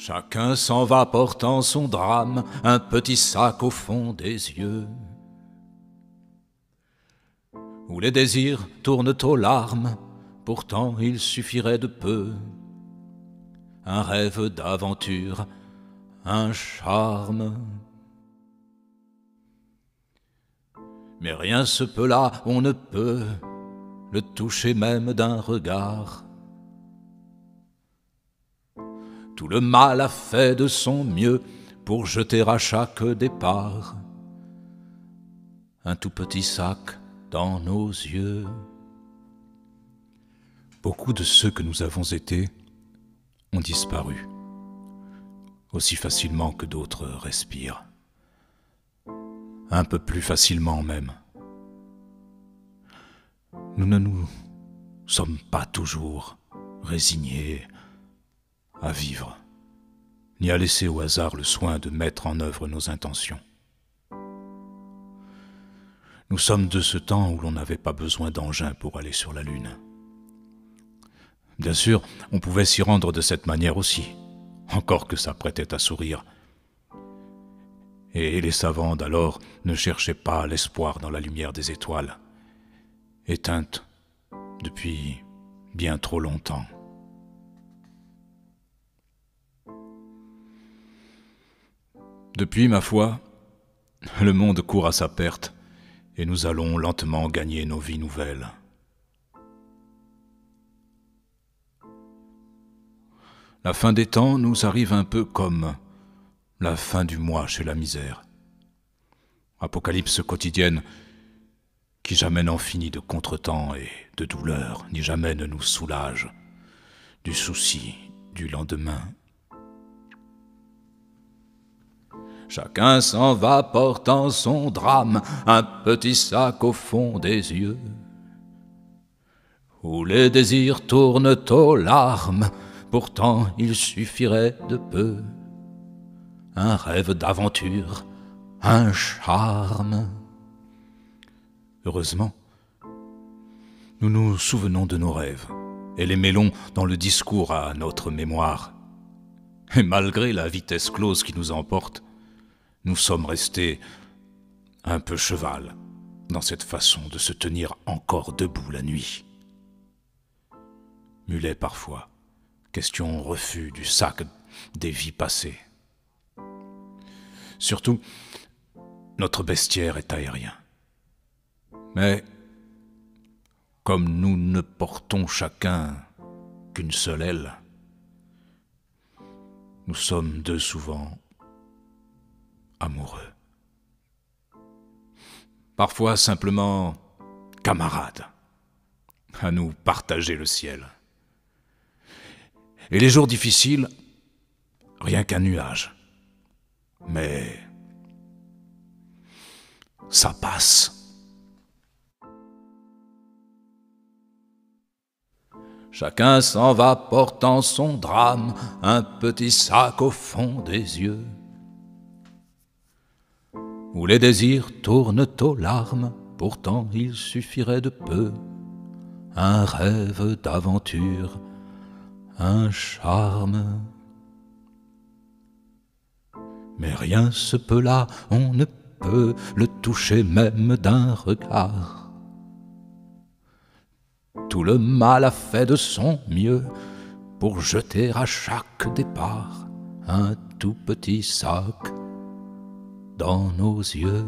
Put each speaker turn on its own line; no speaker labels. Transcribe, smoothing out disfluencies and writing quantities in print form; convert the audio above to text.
Chacun s'en va portant son drame, un petit sac au fond des yeux, où les désirs tournent aux larmes, pourtant il suffirait de peu. Un rêve d'aventure, un charme. Mais rien se peut là, on ne peut le toucher même d'un regard. Tout le mal a fait de son mieux pour jeter à chaque départ un tout petit sac dans nos yeux. Beaucoup de ceux que nous avons été ont disparu, aussi facilement que d'autres respirent, un peu plus facilement même. Nous ne nous sommes pas toujours résignés à vivre, ni à laisser au hasard le soin de mettre en œuvre nos intentions. Nous sommes de ce temps où l'on n'avait pas besoin d'engins pour aller sur la Lune. Bien sûr, on pouvait s'y rendre de cette manière aussi, encore que ça prêtait à sourire. Et les savants d'alors ne cherchaient pas l'espoir dans la lumière des étoiles, éteinte depuis bien trop longtemps. Depuis, ma foi, le monde court à sa perte et nous allons lentement gagner nos vies nouvelles. La fin des temps nous arrive un peu comme la fin du mois chez la misère. Apocalypse quotidienne qui jamais n'en finit de contretemps et de douleur, ni jamais ne nous soulage du souci du lendemain. Chacun s'en va portant son drame, un petit sac au fond des yeux, où les désirs tournent aux larmes, pourtant il suffirait de peu. Un rêve d'aventure, un charme. Heureusement, nous nous souvenons de nos rêves et les mêlons dans le discours à notre mémoire. Et malgré la vitesse close qui nous emporte, nous sommes restés un peu cheval dans cette façon de se tenir encore debout la nuit. Mulet parfois, question refus du sac des vies passées. Surtout, notre bestiaire est aérien. Mais, comme nous ne portons chacun qu'une seule aile, nous sommes deux souvent amoureux. Parfois simplement camarades, à nous partager le ciel. Et les jours difficiles, rien qu'un nuage. Mais ça passe. Chacun s'en va portant son drame, un petit sac au fond des yeux, où les désirs tournent aux larmes, pourtant il suffirait de peu. Un rêve d'aventure, un charme. Mais rien se peut là, on ne peut le toucher même d'un regard. Tout le mal a fait de son mieux pour jeter à chaque départ un tout petit sac dans nos yeux.